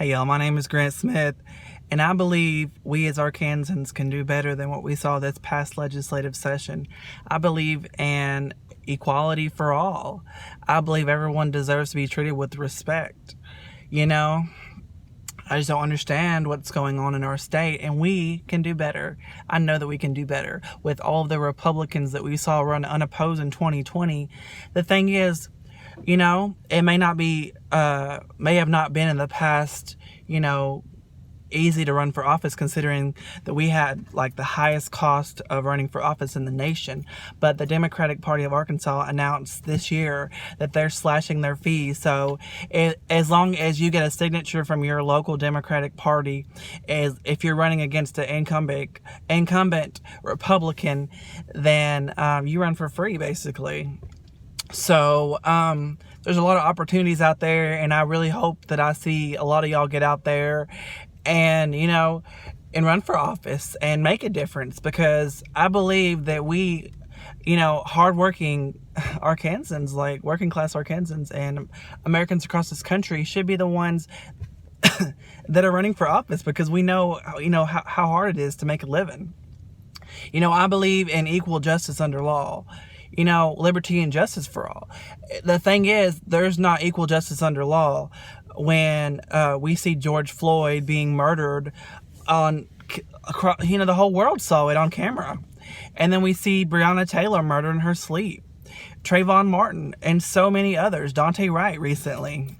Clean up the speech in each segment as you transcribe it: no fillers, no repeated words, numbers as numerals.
Hey y'all, my name is Grant Smith, and I believe we as Arkansans can do better than what we saw this past legislative session. I believe in equality for all. I believe everyone deserves to be treated with respect. You know, I just don't understand what's going on in our state, and we can do better. I know that we can do better with all of the Republicans that we saw run unopposed in 2020. The thing is, it may have not been in the past, easy to run for office, considering that we had like the highest cost of running for office in the nation. But the Democratic Party of Arkansas announced this year that they're slashing their fees. So as long as you get a signature from your local Democratic Party, if you're running against an incumbent Republican, then you run for free, basically. So there's a lot of opportunities out there, and I really hope that I see a lot of y'all get out there and run for office and make a difference, because I believe that we, hardworking Arkansans, like working class Arkansans and Americans across this country, should be the ones that are running for office, because we know how hard it is to make a living. I believe in equal justice under law. Liberty and justice for all. The thing is, there's not equal justice under law when we see George Floyd being murdered the whole world saw it on camera. And then we see Breonna Taylor murdered in her sleep, Trayvon Martin, and so many others, Daunte Wright recently.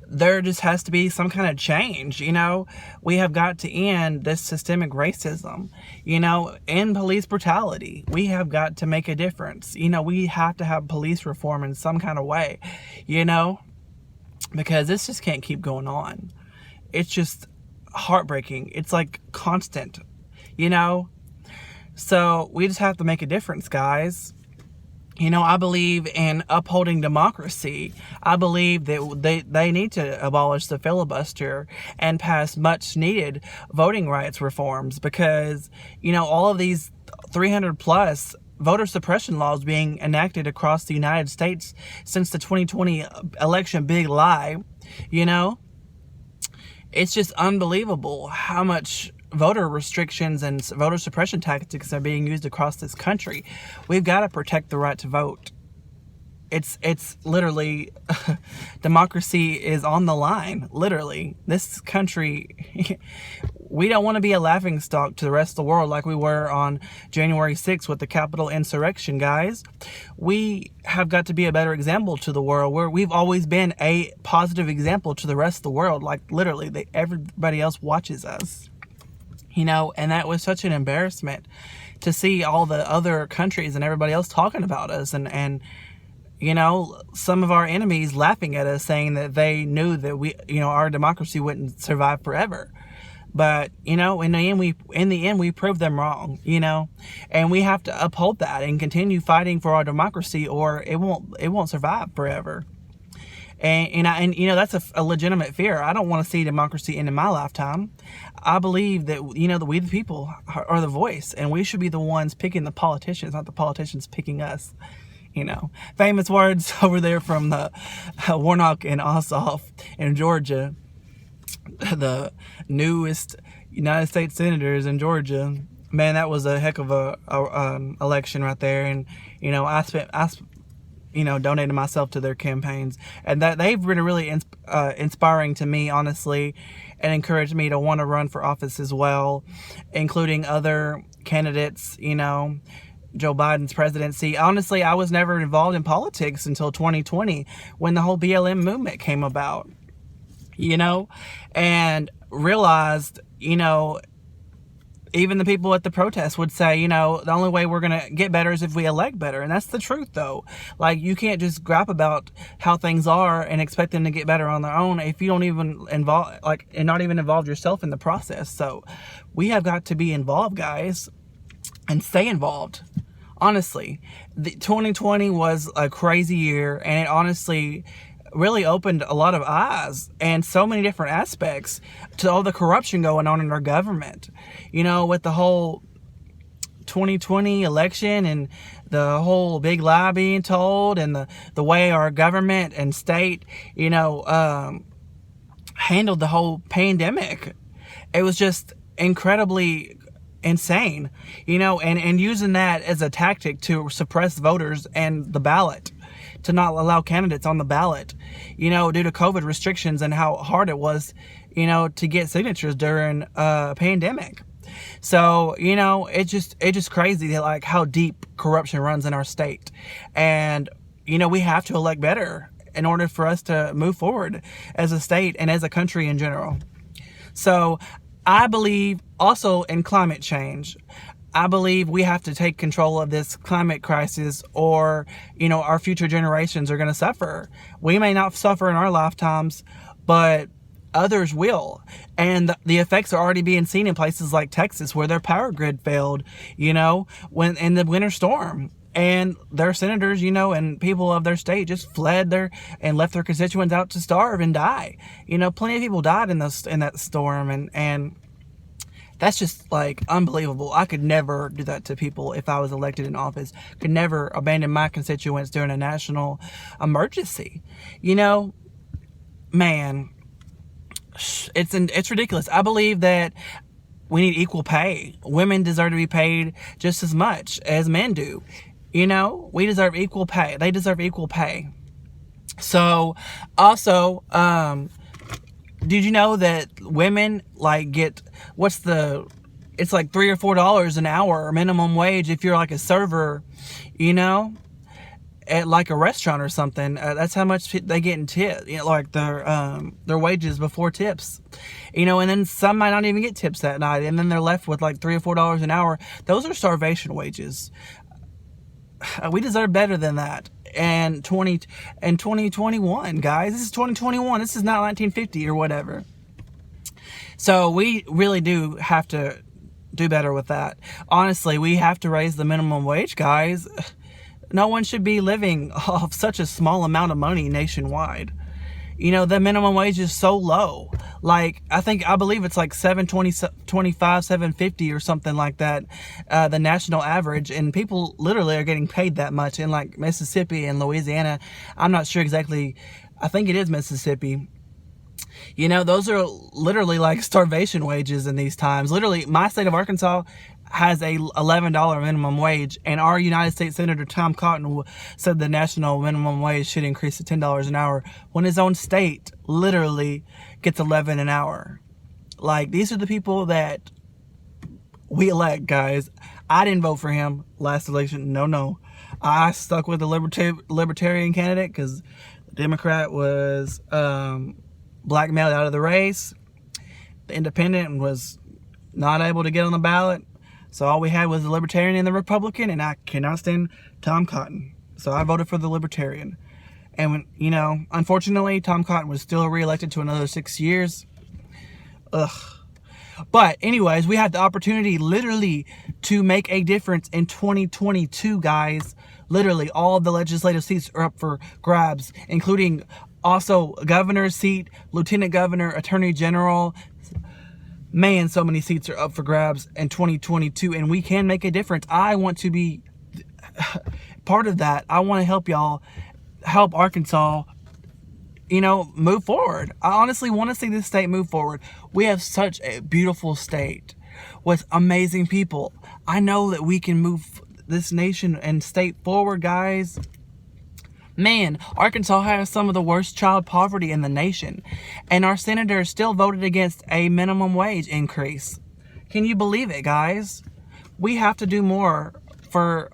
There just has to be some kind of change. We have got to end this systemic racism, end police brutality. We have got to make a difference. We have to have police reform in some kind of way, because this just can't keep going on. It's just heartbreaking. It's like constant, So we just have to make a difference, guys. I believe in upholding democracy. I believe that they need to abolish the filibuster and pass much needed voting rights reforms, because, all of these 300 plus voter suppression laws being enacted across the United States since the 2020 election big lie, it's just unbelievable how much voter restrictions and voter suppression tactics are being used across this country. We've got to protect the right to vote. It's literally democracy is on the line. Literally, this country, we don't want to be a laughingstock to the rest of the world like we were on January 6th with the Capitol insurrection, guys. We have got to be a better example to the world, where we've always been a positive example to the rest of the world. Like literally, everybody else watches us. And that was such an embarrassment to see all the other countries and everybody else talking about us, and some of our enemies laughing at us, saying that they knew that we, our democracy wouldn't survive forever. But, in the end, we proved them wrong, and we have to uphold that and continue fighting for our democracy, or it won't survive forever. And that's a legitimate fear. I don't want to see democracy end in my lifetime. I believe that, that we the people are the voice, and we should be the ones picking the politicians, not the politicians picking us. Famous words over there from the Warnock and Ossoff in Georgia, the newest United States senators in Georgia. Man, that was a heck of a election right there. And, I donated myself to their campaigns, and that they've been really inspiring to me, honestly, and encouraged me to want to run for office as well, including other candidates, Joe Biden's presidency. Honestly, I was never involved in politics until 2020, when the whole BLM movement came about, and realized, even the people at the protest would say, the only way we're going to get better is if we elect better. And that's the truth, though. Like, you can't just grab about how things are and expect them to get better on their own if you don't even and not even involve yourself in the process. So we have got to be involved, guys, and stay involved. Honestly, 2020 was a crazy year, and it honestly really opened a lot of eyes and so many different aspects to all the corruption going on in our government. With the whole 2020 election and the whole big lie being told, and the way our government and state, handled the whole pandemic. It was just incredibly insane, and using that as a tactic to suppress voters and the ballot, to not allow candidates on the ballot, due to COVID restrictions and how hard it was, to get signatures during a pandemic. So, it's just crazy that, like, how deep corruption runs in our state. And, we have to elect better in order for us to move forward as a state and as a country in general. So I believe also in climate change. I believe we have to take control of this climate crisis, or, our future generations are going to suffer. We may not suffer in our lifetimes, but others will. And the effects are already being seen in places like Texas, where their power grid failed, when in the winter storm. And their senators, and people of their state just fled and left their constituents out to starve and die. Plenty of people died in that storm, and that's just, like, unbelievable. I could never do that to people if I was elected in office. Could never abandon my constituents during a national emergency. Man, it's ridiculous. I believe that we need equal pay. Women deserve to be paid just as much as men do. We deserve equal pay. They deserve equal pay. So, also, did you know that women, like, get, it's like $3 or $4 an hour minimum wage if you're like a server, at like a restaurant or something. That's how much they get in tip, like their wages before tips, and then some might not even get tips that night, and then they're left with like $3 or $4 an hour. Those are starvation wages. We deserve better than that. And 2021, guys, this is 2021. This is not 1950 or whatever. So we really do have to do better with that. Honestly, we have to raise the minimum wage, guys. No one should be living off such a small amount of money nationwide. The minimum wage is so low. Like, I believe it's like $7.25, $7.50 or something like that, the national average. And people literally are getting paid that much in, like, Mississippi and Louisiana. I'm not sure exactly. I think it is Mississippi. Those are literally like starvation wages in these times. Literally, my state of Arkansas has a $11 minimum wage, and our United States Senator Tom Cotton said the national minimum wage should increase to $10 an hour, when his own state literally gets $11 an hour. Like, these are the people that we elect, guys. I didn't vote for him last election. No. I stuck with the libertarian candidate because the Democrat was blackmailed out of the race. The independent was not able to get on the ballot. So all we had was the Libertarian and the Republican, and I cannot stand Tom Cotton. So I voted for the Libertarian. And when, unfortunately, Tom Cotton was still reelected to another 6 years. Ugh. But anyways, we had the opportunity literally to make a difference in 2022, guys. Literally, all of the legislative seats are up for grabs, including also governor's seat, lieutenant governor, attorney general. Man, so many seats are up for grabs in 2022, and we can make a difference. I want to be part of that. I want to help y'all, help Arkansas, move forward. I honestly want to see this state move forward. We have such a beautiful state with amazing people. I know that we can move this nation and state forward, guys. Man, Arkansas has some of the worst child poverty in the nation, and our senators still voted against a minimum wage increase. Can you believe it, guys? We have to do more for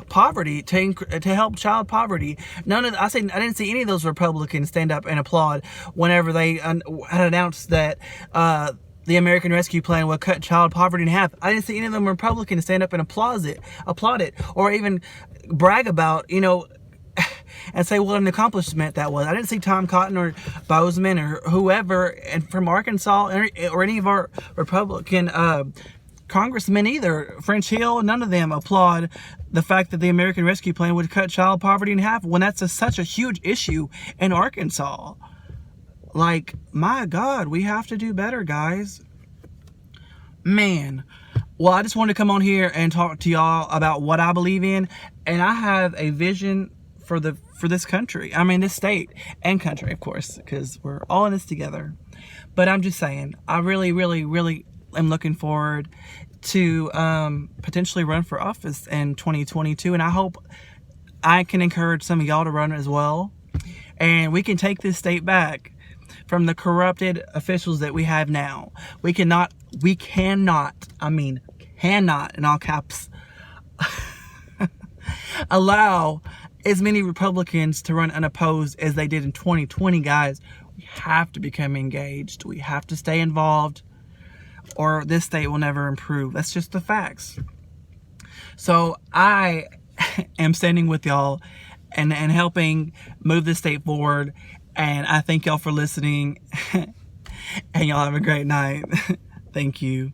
poverty, to help child poverty. I didn't see any of those Republicans stand up and applaud whenever they had announced that the American Rescue Plan would cut child poverty in half. I didn't see any of them Republicans stand up and applaud it, or even brag about, and say what an accomplishment that was. I didn't see Tom Cotton or Bozeman or whoever from Arkansas or any of our Republican congressmen either. French Hill, none of them applaud the fact that the American Rescue Plan would cut child poverty in half, when that's such a huge issue in Arkansas. Like, my God, we have to do better, guys. Man. Well, I just wanted to come on here and talk to y'all about what I believe in, and I have a vision for the for this country. I mean, this state and country, of course, because we're all in this together. But I'm just saying, I really, really, really am looking forward to potentially run for office in 2022. And I hope I can encourage some of y'all to run as well. And we can take this state back from the corrupted officials that we have now. We cannot, in all caps, allow as many Republicans to run unopposed as they did in 2020, guys. We have to become engaged. We have to stay involved, or this state will never improve. That's just the facts. So I am standing with y'all and helping move the state forward. And I thank y'all for listening. And y'all have a great night. Thank you.